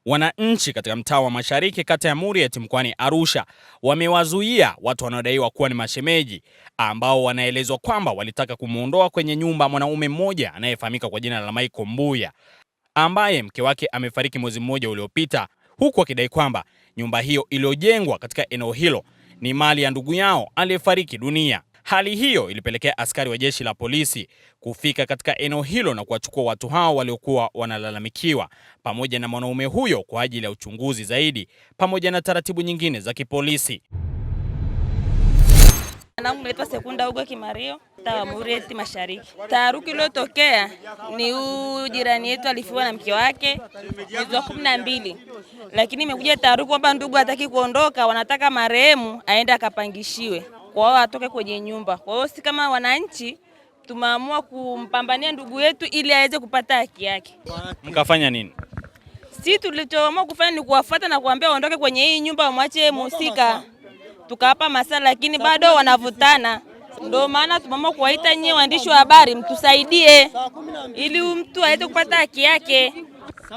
Wananchi katika mtaa wa Mashariki kata ya Muriet mkoani Arusha wamewazuia watu wanaodaiwa kuwa ni mashemeji ambao wanaelezwa kwamba walitaka kumuondoa kwenye nyumba mwanaume mmoja anayefahamika kwa jina la Michael Mbuya ambaye mke wake amefariki mwezi mmoja uliopita, huku wakidai kwamba nyumba hiyo iliyojengwa katika eneo hilo ni mali ya ndugu yao aliyefariki dunia. Hali hiyo ilipelekea askari wa jeshi la polisi kufika katika eneo hilo na kuwachukua watu hao waliokuwa wanalalamikiwa pamoja na mwanaume huyo kwa ajili ya uchunguzi zaidi pamoja na taratibu nyingine za kipolisi. Naitwa Sekunda Hugo Kimario, mtaa Muriet Mashariki. Taharuki iliyotokea ni jirani yetu alifiwa na mke wake mwezi wa 12. Lakini imekuja taharuki kwamba ndugu hataki kuondoka, wanataka marehemu aende akapangishiwe. Kwa hiyo atoke kwenye nyumba. Kwa hiyo si kama wananchi tumeamua kumpambania ndugu yetu ili aweze kupata haki yake. Mkafanya nini? Sisi tulichoamua kufanya ni kuwafuata na kuambia waondoke kwenye hii nyumba, wamwache mhusika. Tukawapa masaa lakini bado wanavutana. Ndio maana tumeamua kuwaita nyie waandishi wa habari mtusaidie ili mtu aweze kupata haki yake.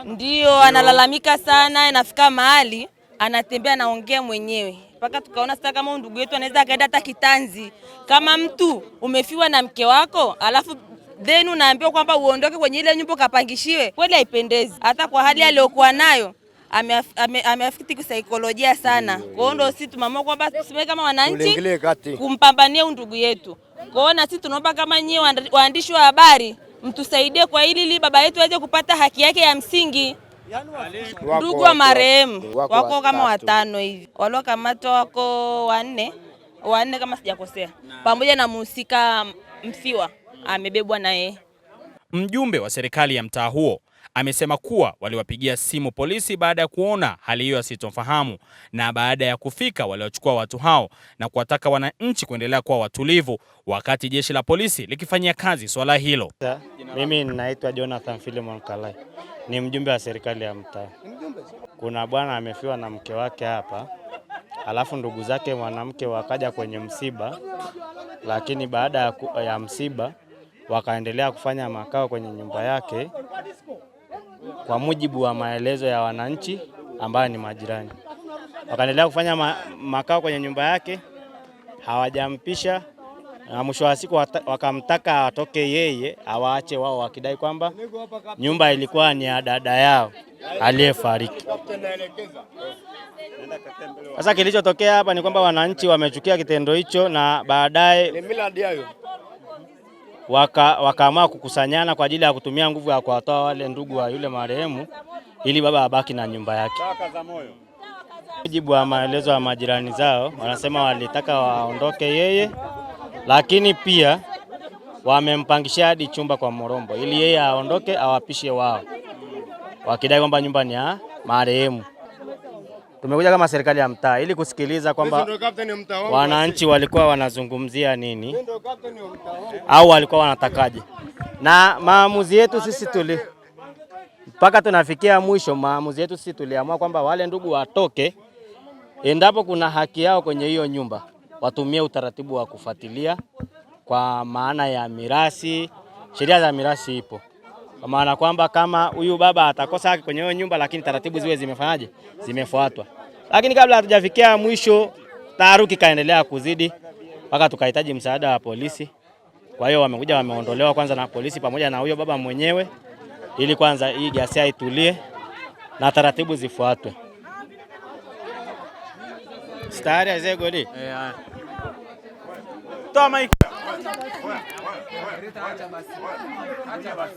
Ndio analalamika sana, inafika mahali anatembea anaongea mwenyewe. Mpaka tukaona sasa kama ndugu yetu anaweza kaenda hata kitanzi. Kama mtu umefiwa na mke wako, alafu then unaambiwa kwamba uondoke kwenye ile nyumba kapangishiwe, kweli haipendezi. Hata kwa hali aliyokuwa nayo ameafiki kisaikolojia sana. Kwa hiyo ndio sisi tumeamua kwamba tusimame kama wananchi kumpambania ndugu yetu. Kwa hiyo na sisi tunaomba kama nyie waandishi wa habari mtusaidie kwa hili ili baba yetu aweze kupata haki yake ya msingi. Ndugu wa marehemu wako kama 5 hivi. Waliokamatwa wako 4 kama sijakosea. Pamoja na mhusika mfiwa amebebwa na yeye. Mjumbe wa serikali ya mtaa huo amesema kuwa waliwapigia simu polisi baada ya kuona hali hiyo asitofahamu, na baada ya kufika waliwachukua watu hao na kuwataka wananchi kuendelea kuwa watulivu wakati jeshi la polisi likifanyia kazi swala hilo. Mimi ninaitwa Jonathan Philemon Kalai, ni mjumbe wa serikali ya mtaa. Kuna bwana amefiwa na mke wake hapa, alafu ndugu zake mwanamke wakaja kwenye msiba, lakini baada ya msiba wakaendelea kufanya makao kwenye nyumba yake kwa mujibu wa maelezo ya wananchi ambao ni majirani. Wakaendelea kufanya makao kwenye nyumba yake, hawajampisha, na mwisho wa siku wakamtaka atoke yeye awaache wao, wakidai kwamba nyumba ilikuwa ni ya dada yao aliyefariki. Sasa kilichotokea hapa ni kwamba wananchi wamechukia kitendo hicho na baadaye wakaamua kukusanyana kwa ajili ya kutumia nguvu ya kuwatoa wale ndugu wa yule marehemu ili baba abaki na nyumba yake. Mujibu wa maelezo ya majirani zao, wanasema walitaka waondoke yeye, lakini pia wamempangishia hadi chumba kwa Morombo ili yeye aondoke awapishe wao, wakidai kwamba nyumba ni ya marehemu. Tumekuja kama serikali ya mtaa ili kusikiliza kwamba wananchi walikuwa wanazungumzia nini au walikuwa wanatakaje. Na maamuzi yetu sisi mpaka tunafikia mwisho, maamuzi yetu sisi tuliamua kwamba wale ndugu watoke, endapo kuna haki yao kwenye hiyo nyumba watumie utaratibu wa kufuatilia kwa maana ya mirasi. Sheria za mirasi ipo, kwa maana kwamba kama huyu baba atakosa haki kwenye hiyo nyumba, lakini taratibu ziwe zimefanyaje, zimefuatwa. Lakini kabla hatujafikia mwisho, taharuki kaendelea kuzidi mpaka tukahitaji msaada wa polisi. Kwa hiyo wamekuja, wameondolewa kwanza na polisi pamoja na huyo baba mwenyewe ili kwanza hii ghasia itulie na taratibu zifuatwe. Stari azegodi. Toa mic. Acha basi.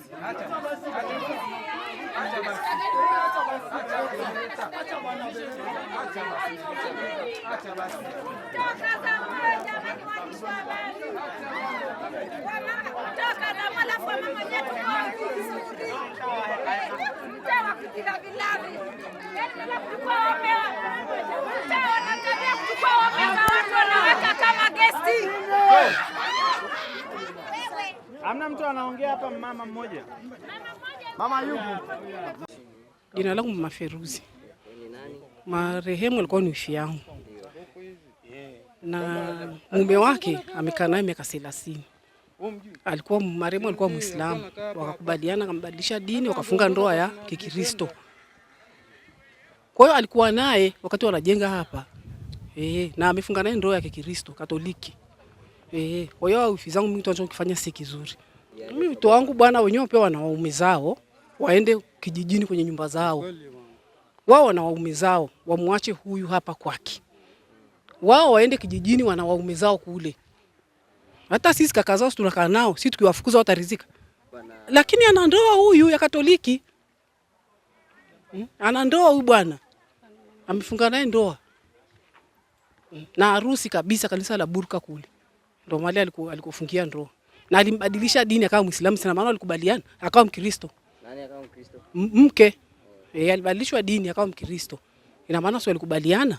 Amna mtu anaongea hapa, mama mmoja. Mama yupo. Jina langu Mama Feruzi. Marehemu alikuwa ni wifi yangu. Na mume wake amekaa naye miaka 30. Marehemu alikuwa Muislamu. Wakakubaliana, akambadilisha dini, wakafunga ndoa ya Kikristo. Kwa hiyo alikuwa naye wakati wanajenga hapa. Na amefunga naye ndoa ya Kikristo Katoliki. Kwa hiyo wifi zangu mimi tunachokifanya si kizuri. Mimi wito wangu bwana, wenyewe pia wana waume zao, waende kijijini kwenye nyumba zao. Wao wana waume zao, wamwache huyu hapa kwake. Wao waende kijijini, wana waume zao kule. Hata sisi kaka zao tunakaa nao, sisi tukiwafukuza watarizika. Lakini ana ndoa huyu ya Katoliki. Ana ndoa huyu bwana. Amefunga naye ndoa. Na harusi kabisa kanisa la Burka kule. Ndio mahali alikofungia ndoa. Na alimbadilisha dini akawa Muislamu, sana maana walikubaliana akawa Mkristo. Nani akawa Mkristo? Mke. Alibadilishwa dini akawa Mkristo. Ina maana sio walikubaliana.